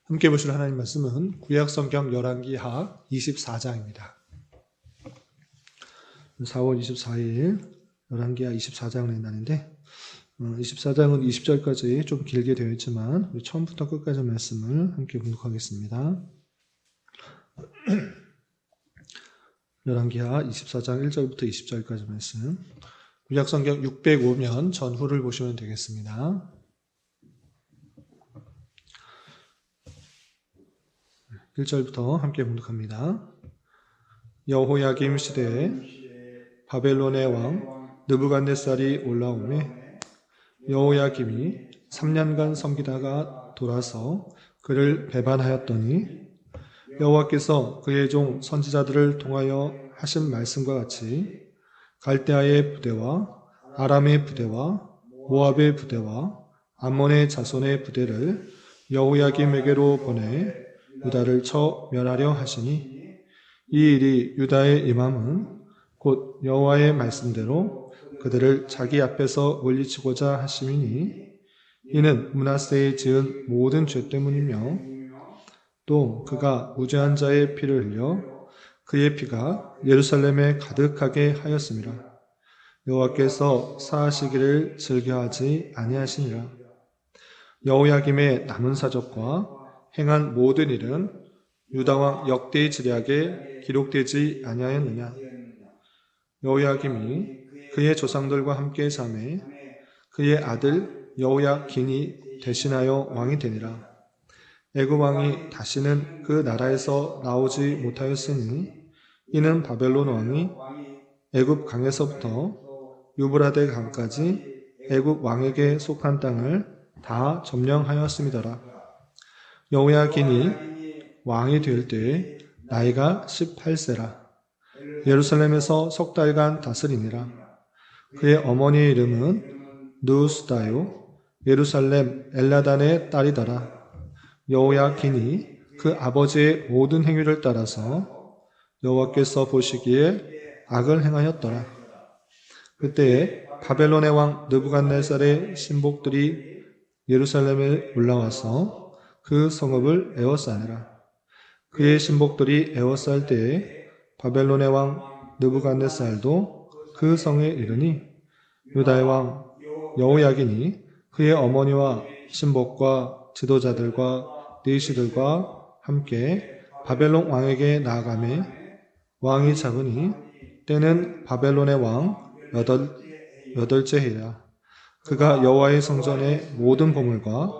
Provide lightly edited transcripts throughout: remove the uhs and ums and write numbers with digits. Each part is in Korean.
함께 보실 하나님 말씀은 구약성경 열왕기하 24장입니다. 4월 24일 열왕기하 24장을 했는데 24장은 20절까지 좀 길게 되어 있지만 우리 처음부터 끝까지 말씀을 함께 봉독하겠습니다. 열왕기하 24장 1절부터 20절까지 말씀, 구약성경 605면 전후를 보시면 되겠습니다. 1절부터 함께 봉독합니다. 여호야김 시대에 바벨론의 왕 느부갓네살이 올라오매 여호야김이 3년간 섬기다가 돌아서 그를 배반하였더니 여호와께서 그의 종 선지자들을 통하여 하신 말씀과 같이 갈대아의 부대와 아람의 부대와 모압의 부대와 암몬의 자손의 부대를 여호야김에게로 보내 유다를 쳐 멸하려 하시니 이 일이 유다의 임함은 곧 여호와의 말씀대로 그들을 자기 앞에서 물리치고자 하심이니 이는 므낫세의 지은 모든 죄 때문이며 또 그가 무죄한 자의 피를 흘려 그의 피가 예루살렘에 가득하게 하였음이라. 여호와께서 사하시기를 즐겨하지 아니하시니라. 여호야김의 남은 사적과 행한 모든 일은 유다왕 역대의 지략에 기록되지 아니하였느냐. 여호야김이 그의 조상들과 함께 잠에 그의 아들 여호야긴이 대신하여 왕이 되니라. 애굽 왕이 다시는 그 나라에서 나오지 못하였으니 이는 바벨론 왕이 애굽 강에서부터 유브라데 강까지 애굽 왕에게 속한 땅을 다 점령하였음이더라. 여호야긴이 왕이 될 때에 나이가 18세라. 예루살렘에서 석 달간 다스리니라. 그의 어머니의 이름은 누스다요 예루살렘 엘라단의 딸이더라. 여호야긴이 그 아버지의 모든 행위를 따라서 여호와께서 보시기에 악을 행하였더라. 그때에 바벨론의 왕 느부갓네살의 신복들이 예루살렘에 올라와서 그 성읍을 에워싸니라. 그의 신복들이 에워쌀 때에 바벨론의 왕 느부갓네살도 그 성에 이르니 유다의 왕 여호야긴이 그의 어머니와 신복과 지도자들과 내시들과 함께 바벨론 왕에게 나아가매 왕이 잡으니 때는 바벨론의 왕 여덟째 해라. 그가 여호와의 성전의 모든 보물과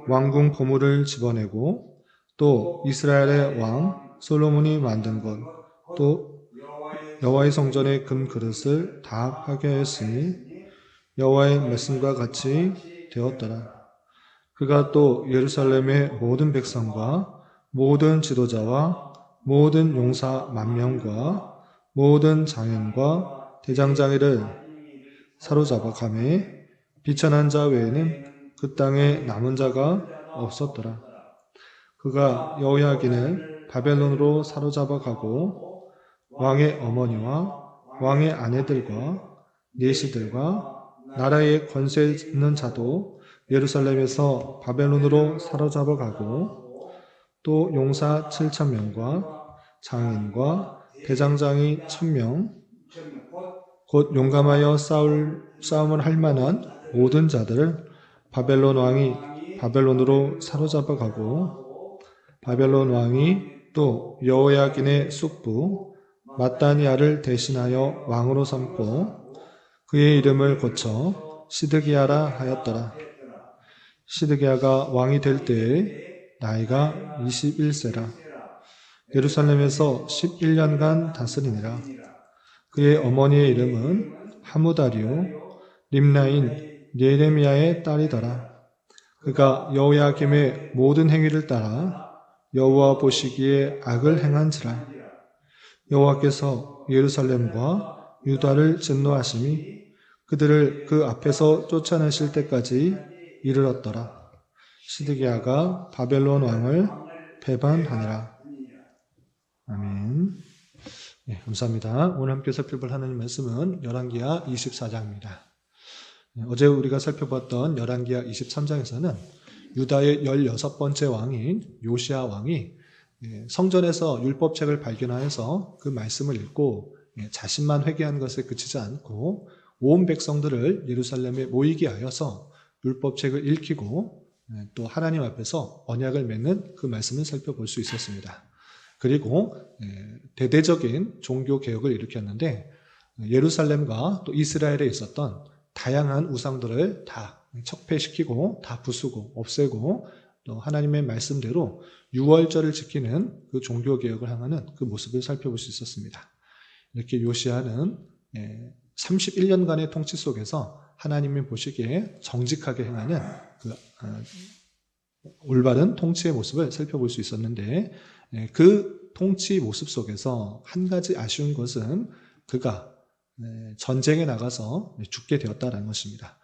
왕궁 보물을 집어내고 또 이스라엘의 왕 솔로몬이 만든 것 또 여호와의 성전의 금 그릇을 다 파괴하였으니 여호와의 말씀과 같이 되었더라. 그가 또 예루살렘의 모든 백성과 모든 지도자와 모든 용사 10,000명과 모든 장인과 대장장이를 사로잡아 가매 비천한 자 외에는 그 땅에 남은 자가 없었더라. 그가 여호야긴을 바벨론으로 사로잡아 가고 왕의 어머니와 왕의 아내들과 내시들과 나라의 권세 있는 자도 예루살렘에서 바벨론으로 사로잡아 가고 또 용사 7,000명과 장인과 대장장이 1,000명 곧 용감하여 싸움을 할 만한 모든 자들을 바벨론 왕이 바벨론으로 사로잡아 가고 바벨론 왕이 또 여호야긴의 숙부 마따니아를 대신하여 왕으로 삼고 그의 이름을 고쳐 시드기야라 하였더라. 시드기야가 왕이 될 때에 나이가 21세라. 예루살렘에서 11년간 다스리니라. 그의 어머니의 이름은 하무다리요 림나인 예레미야의 딸이더라. 그가 여호야김의 모든 행위를 따라 여호와 보시기에 악을 행한지라. 여호와께서 예루살렘과 유다를 진노하심이 그들을 그 앞에서 쫓아내실 때까지 이르렀더라. 시드기야가 바벨론 왕을 배반하니라. 아멘. 네, 감사합니다. 오늘 함께 살펴볼 하나님 말씀은 열왕기하 24장입니다. 어제 우리가 살펴봤던 열왕기하 23장에서는 유다의 16번째 왕인 요시야 왕이 성전에서 율법책을 발견하여서 그 말씀을 읽고 자신만 회개한 것에 그치지 않고 온 백성들을 예루살렘에 모이게 하여서 율법책을 읽히고 또 하나님 앞에서 언약을 맺는 그 말씀을 살펴볼 수 있었습니다. 그리고 대대적인 종교 개혁을 일으켰는데 예루살렘과 또 이스라엘에 있었던 다양한 우상들을 다 척폐시키고 다 부수고 없애고 또 하나님의 말씀대로 유월절을 지키는 그 종교 개혁을 향하는 그 모습을 살펴볼 수 있었습니다. 이렇게 요시야는 31년간의 통치 속에서 하나님이 보시기에 정직하게 행하는 그 올바른 통치의 모습을 살펴볼 수 있었는데 그 통치 모습 속에서 한 가지 아쉬운 것은 그가 전쟁에 나가서 죽게 되었다는 것입니다.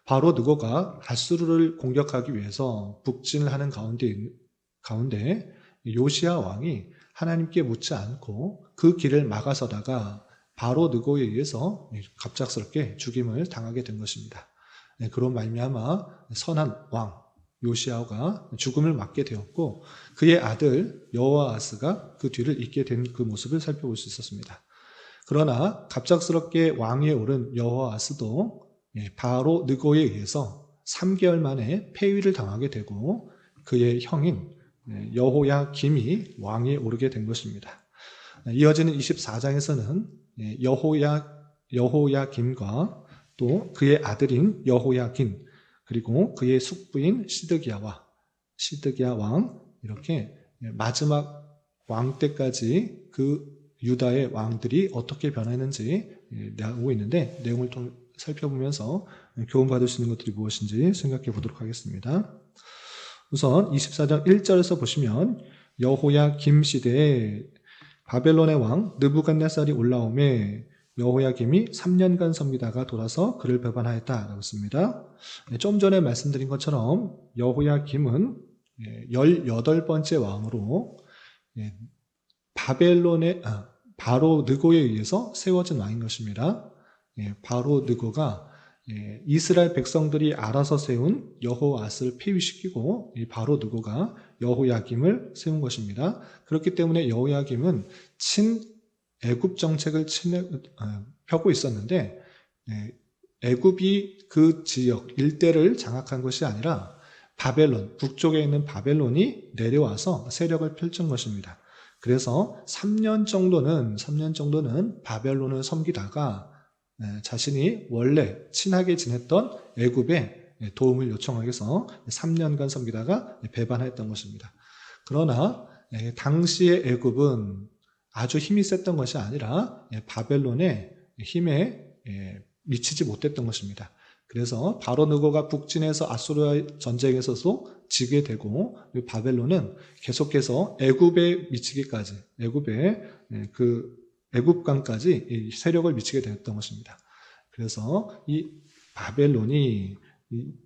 바로 느고가 아수르를 공격하기 위해서 북진을 하는 가운데 요시야 왕이 하나님께 묻지 않고 그 길을 막아서다가 바로 느고에 의해서 갑작스럽게 죽임을 당하게 된 것입니다. 그런 말미암아 선한 왕 요시야가 죽음을 맞게 되었고 그의 아들 여호아하스가 그 뒤를 잇게 된 그 모습을 살펴볼 수 있었습니다. 그러나 갑작스럽게 왕위에 오른 여호아하스도 바로 느고에 의해서 3개월 만에 폐위를 당하게 되고 그의 형인 여호야김이 왕위에 오르게 된 것입니다. 이어지는 24장에서는 여호야김과 또 그의 아들인 여호야긴 그리고 그의 숙부인 시드기야 왕 이렇게 마지막 왕 때까지 그 유다의 왕들이 어떻게 변했는지 나오고 있는데 내용을 좀 살펴보면서 교훈받을 수 있는 것들이 무엇인지 생각해 보도록 하겠습니다. 우선 24장 1절에서 보시면 여호야김 시대에 바벨론의 왕 느부갓네살이 올라오매 여호야김이 3년간 섬기다가 돌아서 그를 배반하였다라고 했습니다. 좀 전에 말씀드린 것처럼 여호야김은 18번째 왕으로 바로 느고에 의해서 세워진 왕인 것입니다. 바로 느고가 이스라엘 백성들이 알아서 세운 여호아스를 폐위시키고 이 바로 느고가 여호야김을 세운 것입니다. 그렇기 때문에 여호야김은 친애굽 정책을 펴고 있었는데 애굽이 그 지역 일대를 장악한 것이 아니라 바벨론, 북쪽에 있는 바벨론이 내려와서 세력을 펼친 것입니다. 그래서 3년 정도는 바벨론을 섬기다가 자신이 원래 친하게 지냈던 애굽에 도움을 요청하기 위해서 3년간 섬기다가 배반했던 것입니다. 그러나 당시의 애굽은 아주 힘이 셌던 것이 아니라 바벨론의 힘에 미치지 못했던 것입니다. 그래서 바로 느고가 북진해서 아수르와의 전쟁에서도 지게 되고 바벨론은 계속해서 애굽에 미치기까지 애굽강까지 세력을 미치게 되었던 것입니다. 그래서 이 바벨론이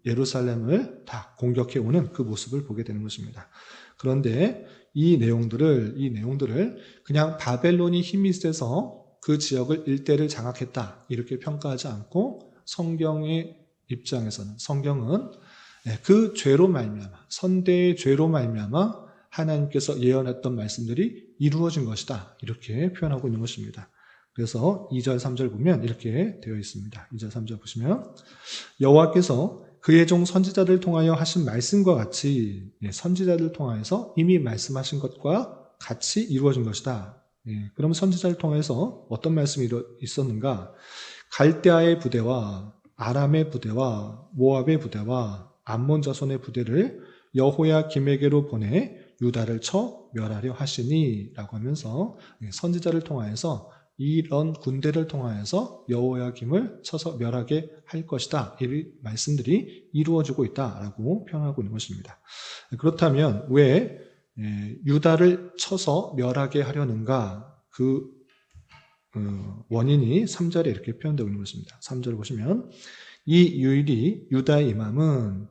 예루살렘을 다 공격해 오는 그 모습을 보게 되는 것입니다. 그런데 이 내용들을 그냥 바벨론이 힘이 세서 그 지역을 일대를 장악했다 이렇게 평가하지 않고 성경의 입장에서는 성경은 그 죄로 말미암아 선대의 죄로 말미암아 하나님께서 예언했던 말씀들이 이루어진 것이다 이렇게 표현하고 있는 것입니다. 그래서 2절 3절 보면 이렇게 되어 있습니다. 2절 3절 보시면 여호와께서 그의 종 선지자들 통하여 하신 말씀과 같이 선지자들 통하여서 이미 말씀하신 것과 같이 이루어진 것이다. 그럼 선지자를 통해서 어떤 말씀이 있었는가? 갈대아의 부대와 아람의 부대와 모압의 부대와 암몬 자손의 부대를 여호야김에게로 보내 유다를 쳐 멸하려 하시니 라고 하면서 선지자를 통하여서 이런 군대를 통하여서 여호야김을 쳐서 멸하게 할 것이다. 이 말씀들이 이루어지고 있다라고 표현하고 있는 것입니다. 그렇다면 왜 유다를 쳐서 멸하게 하려는가? 그 원인이 3절에 이렇게 표현되고 있는 것입니다. 3절 보시면 이 유일이 유다에 임함은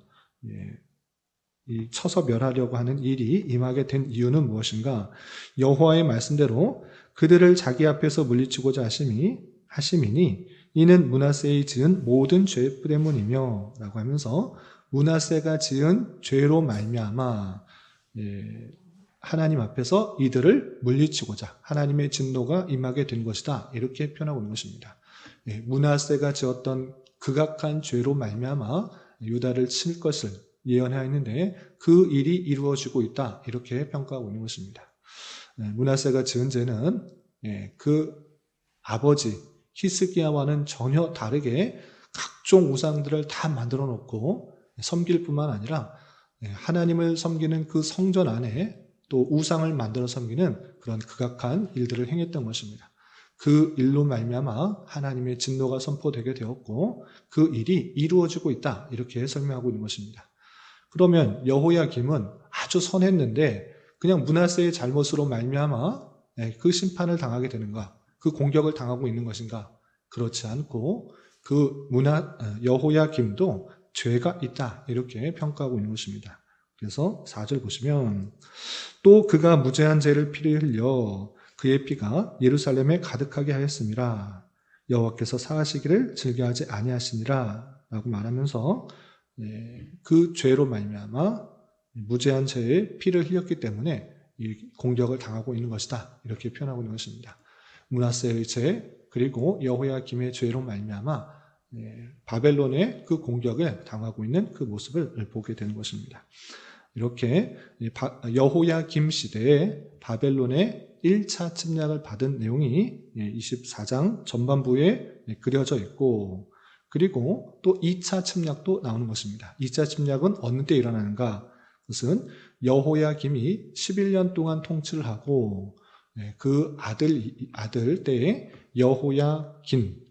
이 쳐서 멸하려고 하는 일이 임하게 된 이유는 무엇인가? 여호와의 말씀대로 그들을 자기 앞에서 물리치고자 하심이니 이는 므낫세의 지은 모든 죄 때문이며 라고 하면서 므낫세가 지은 죄로 말미암아 하나님 앞에서 이들을 물리치고자 하나님의 진노가 임하게 된 것이다. 이렇게 표현하고 있는 것입니다. 므낫세가 지었던 극악한 죄로 말미암아 유다를 칠 것을 예언하였는데 그 일이 이루어지고 있다. 이렇게 평가하고 있는 것입니다. 므낫세가 지은 죄는 그 아버지 히스기야와는 전혀 다르게 각종 우상들을 다 만들어 놓고 섬길 뿐만 아니라 하나님을 섬기는 그 성전 안에 또 우상을 만들어 섬기는 그런 극악한 일들을 행했던 것입니다. 그 일로 말미암아 하나님의 진노가 선포되게 되었고 그 일이 이루어지고 있다. 이렇게 설명하고 있는 것입니다. 그러면 여호야김은 아주 선했는데 그냥 므낫세의 잘못으로 말미암아 그 심판을 당하게 되는가? 그 공격을 당하고 있는 것인가? 그렇지 않고 그 여호야김도 죄가 있다. 이렇게 평가하고 있는 것입니다. 그래서 4절 보시면 또 그가 무죄한 죄를 피를 흘려 그의 피가 예루살렘에 가득하게 하였음이라 여호와께서 사하시기를 즐겨하지 아니하시니라 라고 말하면서 그 죄로 말미암아 무죄한 죄에 피를 흘렸기 때문에 이 공격을 당하고 있는 것이다. 이렇게 표현하고 있는 것입니다. 므낫세의 죄 그리고 여호야김의 죄로 말미암아 바벨론의 그 공격을 당하고 있는 그 모습을 보게 되는 것입니다. 이렇게 여호야김 시대에 바벨론의 1차 침략을 받은 내용이 24장 전반부에 그려져 있고 그리고 또 2차 침략도 나오는 것입니다. 2차 침략은 어느 때 일어나는가? 그것은 여호야김이 11년 동안 통치를 하고 그 아들 때에 여호야긴이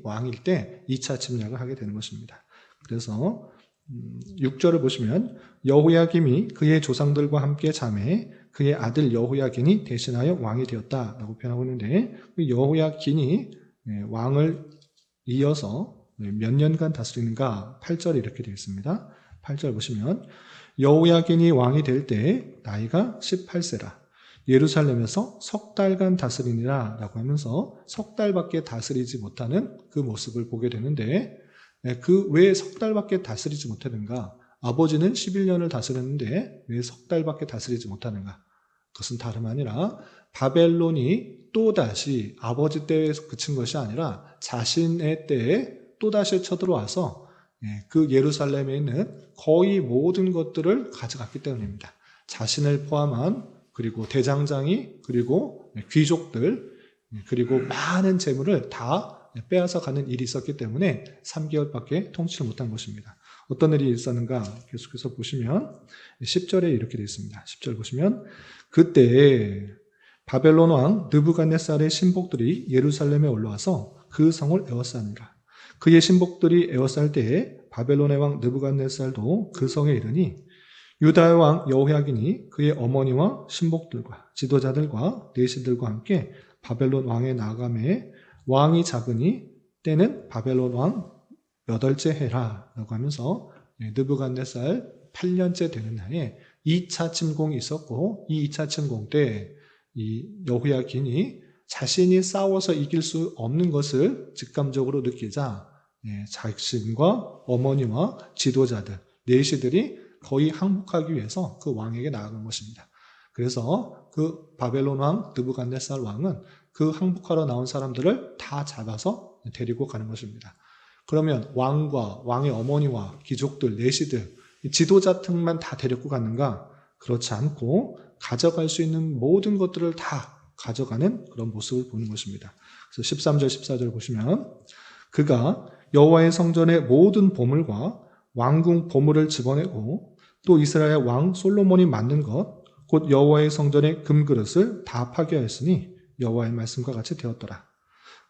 왕일 때 2차 침략을 하게 되는 것입니다. 그래서 6절을 보시면 여호야김이 그의 조상들과 함께 잠에 그의 아들 여호야긴이 대신하여 왕이 되었다라고 표현하고 있는데 그 여호야긴이 왕을 이어서 몇 년간 다스리는가? 8절에 이렇게 되어 있습니다. 8절 보시면 여호야긴이 왕이 될 때 나이가 18세라 예루살렘에서 석 달간 다스리니라 라고 하면서 석 달밖에 다스리지 못하는 그 모습을 보게 되는데 그 왜 석 달밖에 다스리지 못하는가? 아버지는 11년을 다스렸는데 왜 석 달밖에 다스리지 못하는가? 그것은 다름 아니라 바벨론이 또다시 아버지 때에 그친 것이 아니라 자신의 때에 또다시 쳐들어와서 그 예루살렘에 있는 거의 모든 것들을 가져갔기 때문입니다. 자신을 포함한 그리고 대장장이 그리고 귀족들 그리고 많은 재물을 다 빼앗아 가는 일이 있었기 때문에 3개월밖에 통치를 못한 것입니다. 어떤 일이 있었는가 계속해서 보시면 10절에 이렇게 되어 있습니다. 10절 보시면 그때 바벨론 왕 느부갓네살의 신복들이 예루살렘에 올라와서 그 성을 에워싸니라. 그의 신복들이 에워쌀 때에 바벨론의 왕 느부갓네살도 그 성에 이르니 유다의 왕 여호야긴이 그의 어머니와 신복들과 지도자들과 내시들과 함께 바벨론 왕에 나아가매 왕이 잡으니 때는 바벨론 왕 8째 해라 라고 하면서 느부갓네살 8년째 되는 해에 2차 침공이 있었고 이 2차 침공 때 이 여호야긴이 자신이 싸워서 이길 수 없는 것을 직감적으로 느끼자 자신과 어머니와 지도자들, 내시들이 거의 항복하기 위해서 그 왕에게 나아간 것입니다. 그래서 그 바벨론 왕 느부갓네살 왕은 그 항복하러 나온 사람들을 다 잡아서 데리고 가는 것입니다. 그러면 왕과 왕의 어머니와 귀족들, 내시들, 지도자 틈만 다 데리고 갔는가? 그렇지 않고 가져갈 수 있는 모든 것들을 다 가져가는 그런 모습을 보는 것입니다. 그래서 13절, 14절 보시면 그가 여호와의 성전의 모든 보물과 왕궁 보물을 집어내고 또 이스라엘 왕 솔로몬이 만든 것, 곧 여호와의 성전의 금그릇을 다 파괴하였으니 여호와의 말씀과 같이 되었더라.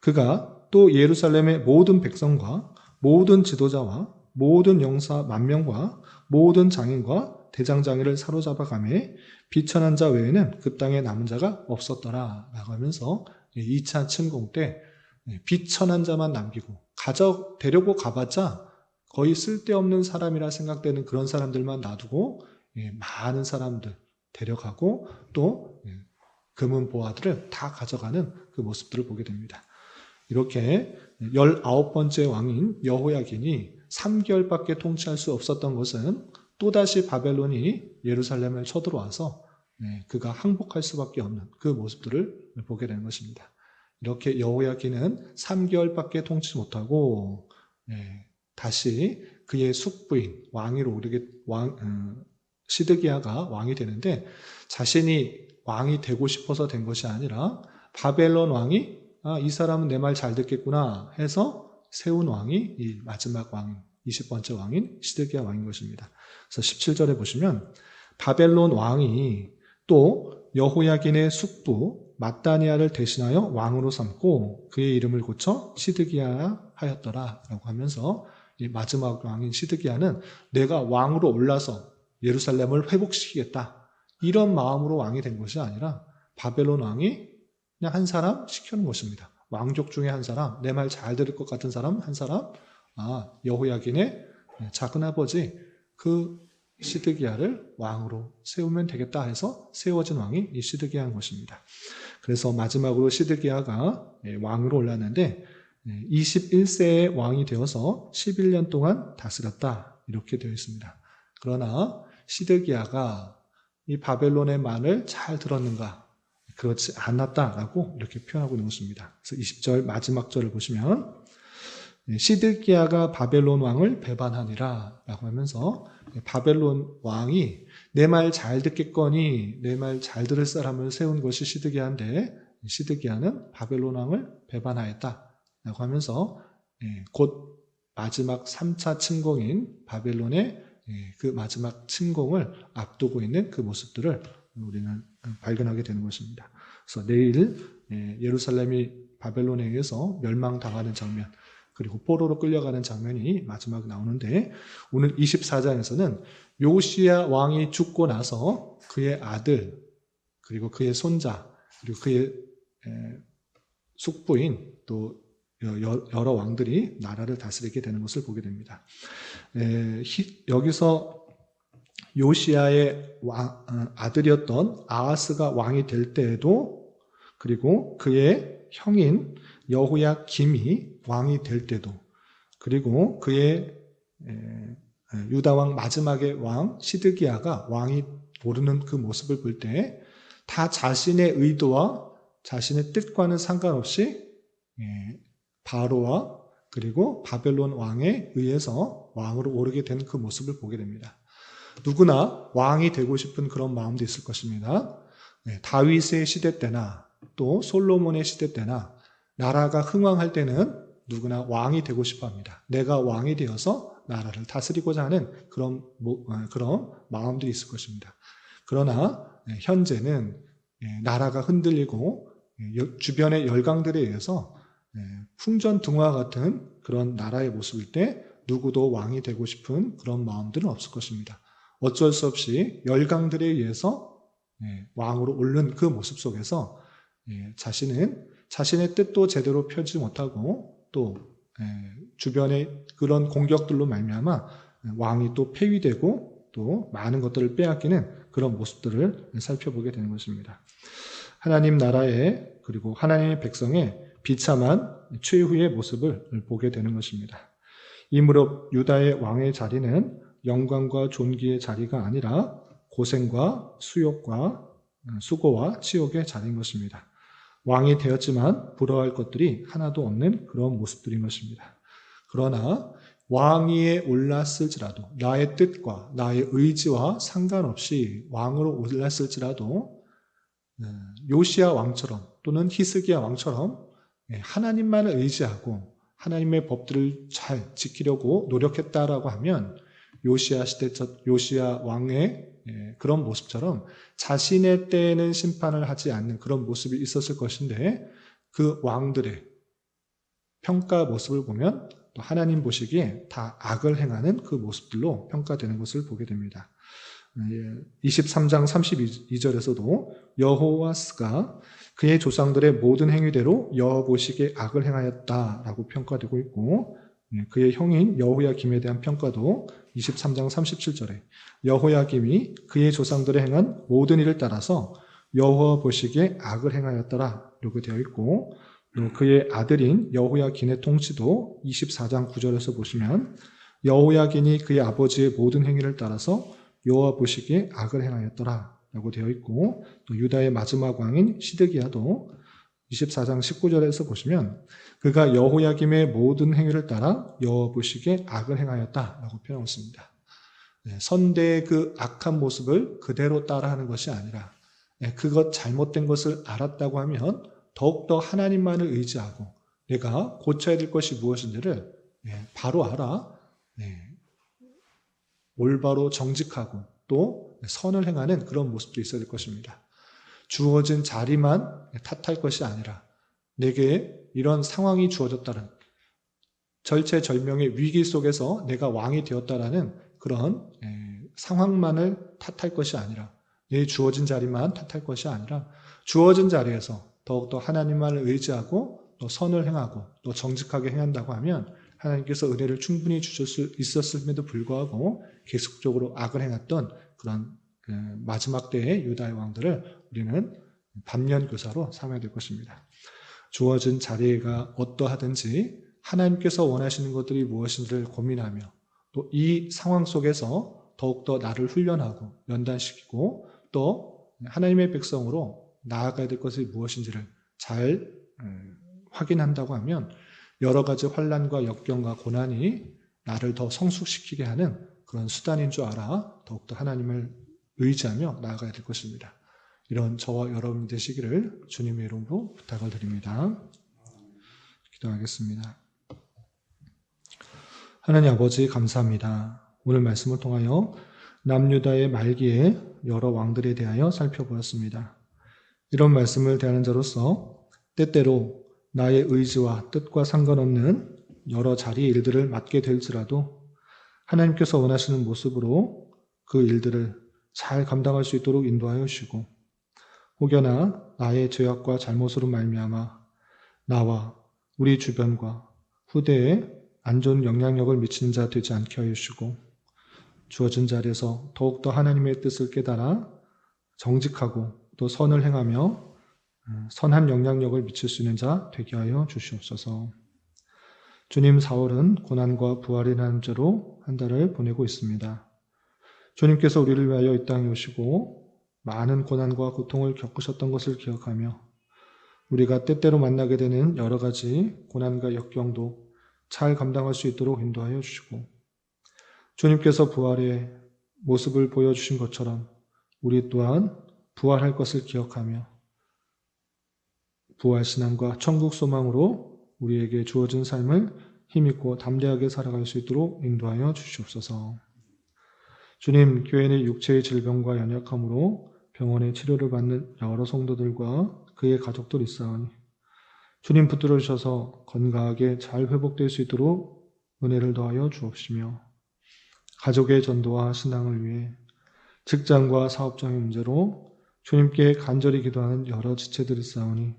그가 또 예루살렘의 모든 백성과 모든 지도자와 모든 용사 10,000명과 모든 장인과 대장장이를 사로잡아가매 비천한 자 외에는 그 땅에 남은 자가 없었더라 라고 하면서 2차 침공 때 비천한 자만 남기고 데려고 가봤자 거의 쓸데없는 사람이라 생각되는 그런 사람들만 놔두고 많은 사람들 데려가고 또 금은 보화들을 다 가져가는 그 모습들을 보게 됩니다. 이렇게 19번째 왕인 여호야긴이 3개월밖에 통치할 수 없었던 것은 또다시 바벨론이 예루살렘을 쳐들어와서 그가 항복할 수밖에 없는 그 모습들을 보게 되는 것입니다. 이렇게 여호야긴은 3개월밖에 통치 못하고 다시 그의 숙부인 왕위로 오르게 시드기야가 왕이 되는데 자신이 왕이 되고 싶어서 된 것이 아니라 바벨론 왕이 이 사람은 내 말 잘 듣겠구나 해서 세운 왕이 이 마지막 왕인 20번째 왕인 시드기야 왕인 것입니다. 그래서 17절에 보시면 바벨론 왕이 또 여호야긴의 숙부 마따니아를 대신하여 왕으로 삼고 그의 이름을 고쳐 시드기야 하였더라 라고 하면서 이 마지막 왕인 시드기야는 내가 왕으로 올라서 예루살렘을 회복시키겠다 이런 마음으로 왕이 된 것이 아니라 바벨론 왕이 그냥 한 사람 시켜놓은 것입니다. 왕족 중에 한 사람, 내 말 잘 들을 것 같은 사람 한 사람, 여호야긴의 작은아버지 그 시드기야를 왕으로 세우면 되겠다 해서 세워진 왕이 이 시드기야인 것입니다. 그래서 마지막으로 시드기야가 왕으로 올랐는데 21세의 왕이 되어서 11년 동안 다스렸다 이렇게 되어 있습니다. 그러나 시드기야가 이 바벨론의 말을 잘 들었는가? 그렇지 않았다라고 이렇게 표현하고 있는 것입니다. 그래서 20절 마지막 절을 보시면 시드기야가 바벨론 왕을 배반하니라 라고 하면서 바벨론 왕이 내 말 잘 듣겠거니 내 말 잘 들을 사람을 세운 것이 시드기야인데 시드기야는 바벨론 왕을 배반하였다 라고 하면서 곧 마지막 3차 침공인 바벨론의 그 마지막 침공을 앞두고 있는 그 모습들을 우리는 발견하게 되는 것입니다. 그래서 내일 예루살렘이 바벨론에 의해서 멸망당하는 장면 그리고 포로로 끌려가는 장면이 마지막에 나오는데 오늘 24장에서는 요시야 왕이 죽고 나서 그의 아들 그리고 그의 손자 그리고 그의 숙부인 또 여러 왕들이 나라를 다스리게 되는 것을 보게 됩니다. 여기서 요시야의 아들이었던 아하스가 왕이 될 때에도 그리고 그의 형인 여호야김이 왕이 될 때도 그리고 그의 유다왕 마지막의 왕 시드기야가 왕이 오르는 그 모습을 볼 때 다 자신의 의도와 자신의 뜻과는 상관없이 바로와 그리고 바벨론 왕에 의해서 왕으로 오르게 된 그 모습을 보게 됩니다. 누구나 왕이 되고 싶은 그런 마음도 있을 것입니다. 다윗의 시대 때나 또 솔로몬의 시대 때나 나라가 흥왕할 때는 누구나 왕이 되고 싶어 합니다. 내가 왕이 되어서 나라를 다스리고자 하는 그런 마음들이 있을 것입니다. 그러나 현재는 나라가 흔들리고 주변의 열강들에 의해서 풍전등화 같은 그런 나라의 모습일 때 누구도 왕이 되고 싶은 그런 마음들은 없을 것입니다. 어쩔 수 없이 열강들에 의해서 왕으로 오른 그 모습 속에서 자신은 자신의 뜻도 제대로 펴지 못하고 또 주변의 그런 공격들로 말미암아 왕이 또 폐위되고 또 많은 것들을 빼앗기는 그런 모습들을 살펴보게 되는 것입니다. 하나님 나라의 그리고 하나님의 백성의 비참한 최후의 모습을 보게 되는 것입니다. 이 무렵 유다의 왕의 자리는 영광과 존귀의 자리가 아니라 고생과 수욕과 수고와 치욕의 자리인 것입니다. 왕이 되었지만 부러워할 것들이 하나도 없는 그런 모습들인 것입니다. 그러나 왕위에 올랐을지라도 나의 뜻과 나의 의지와 상관없이 왕으로 올랐을지라도 요시야 왕처럼 또는 히스기야 왕처럼 하나님만을 의지하고 하나님의 법들을 잘 지키려고 노력했다라고 하면 요시야 왕의 그런 모습처럼 자신의 때에는 심판을 하지 않는 그런 모습이 있었을 것인데 그 왕들의 평가 모습을 보면 또 하나님 보시기에 다 악을 행하는 그 모습들로 평가되는 것을 보게 됩니다. 23장 32절에서도 여호와스가 그의 조상들의 모든 행위대로 여호와 보시기에 악을 행하였다라고 평가되고 있고 그의 형인 여호야김에 대한 평가도 23장 37절에 여호야김이 그의 조상들의 행한 모든 일을 따라서 여호와 보시기에 악을 행하였더라 이렇게 되어 있고 또 그의 아들인 여호야긴의 통치도 24장 9절에서 보시면 여호야긴이 그의 아버지의 모든 행위를 따라서 여호와 보시기에 악을 행하였더라 라고 되어 있고, 또 유다의 마지막 왕인 시드기야도 24장 19절에서 보시면 그가 여호야김의 모든 행위를 따라 여호와 보시기에 악을 행하였다라고 표현했습니다. 선대의 그 악한 모습을 그대로 따라하는 것이 아니라 그것 잘못된 것을 알았다고 하면 더욱더 하나님만을 의지하고 내가 고쳐야 될 것이 무엇인지를 바로 알아 올바로 정직하고 또 선을 행하는 그런 모습도 있어야 될 것입니다. 주어진 자리만 탓할 것이 아니라 내게 이런 상황이 주어졌다는 절체절명의 위기 속에서 내가 왕이 되었다라는 그런 상황만을 탓할 것이 아니라 내 주어진 자리만 탓할 것이 아니라 주어진 자리에서 더욱더 하나님만을 의지하고 또 선을 행하고 또 정직하게 행한다고 하면 하나님께서 은혜를 충분히 주실 수 있었음에도 불구하고 계속적으로 악을 행했던 그런 마지막 때의 유다의 왕들을 우리는 반면교사로 삼아야 될 것입니다. 주어진 자리가 어떠하든지 하나님께서 원하시는 것들이 무엇인지를 고민하며 또 이 상황 속에서 더욱더 나를 훈련하고 연단시키고 또 하나님의 백성으로 나아가야 될 것이 무엇인지를 잘 확인한다고 하면 여러 가지 환난과 역경과 고난이 나를 더 성숙시키게 하는 그런 수단인 줄 알아 더욱더 하나님을 의지하며 나아가야 될 것입니다. 이런 저와 여러분 되시기를 주님의 이름으로 부탁을 드립니다. 기도하겠습니다. 하나님 아버지 감사합니다. 오늘 말씀을 통하여 남유다의 말기에 여러 왕들에 대하여 살펴보았습니다. 이런 말씀을 대하는 자로서 때때로 나의 의지와 뜻과 상관없는 여러 자리의 일들을 맡게 될지라도 하나님께서 원하시는 모습으로 그 일들을 잘 감당할 수 있도록 인도하여 주시고 혹여나 나의 죄악과 잘못으로 말미암아 나와 우리 주변과 후대에 안 좋은 영향력을 미치는 자 되지 않게 하여 주시고 주어진 자리에서 더욱더 하나님의 뜻을 깨달아 정직하고 또 선을 행하며 선한 영향력을 미칠 수 있는 자 되게 하여 주시옵소서. 주님, 4월은 고난과 부활이라는 죄로 한 달을 보내고 있습니다. 주님께서 우리를 위하여 이 땅에 오시고 많은 고난과 고통을 겪으셨던 것을 기억하며 우리가 때때로 만나게 되는 여러 가지 고난과 역경도 잘 감당할 수 있도록 인도하여 주시고 주님께서 부활의 모습을 보여주신 것처럼 우리 또한 부활할 것을 기억하며 부활신앙과 천국 소망으로 우리에게 주어진 삶을 힘있고 담대하게 살아갈 수 있도록 인도하여 주시옵소서. 주님, 교회 내 육체의 질병과 연약함으로 병원에 치료를 받는 여러 성도들과 그의 가족들 있사오니 주님 붙들어 주셔서 건강하게 잘 회복될 수 있도록 은혜를 더하여 주옵시며 가족의 전도와 신앙을 위해 직장과 사업장의 문제로 주님께 간절히 기도하는 여러 지체들이 있사오니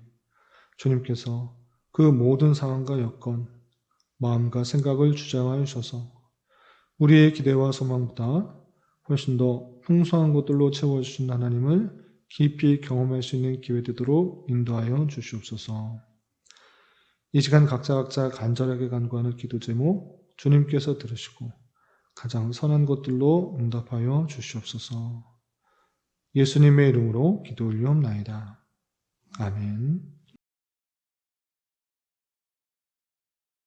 주님께서 그 모든 상황과 여건, 마음과 생각을 주장하여 주셔서 우리의 기대와 소망보다 훨씬 더 풍성한 것들로 채워주신 하나님을 깊이 경험할 수 있는 기회 되도록 인도하여 주시옵소서. 이 시간 각자 간절하게 간구하는 기도 제목 주님께서 들으시고 가장 선한 것들로 응답하여 주시옵소서. 예수님의 이름으로 기도 올리옵나이다. 아멘.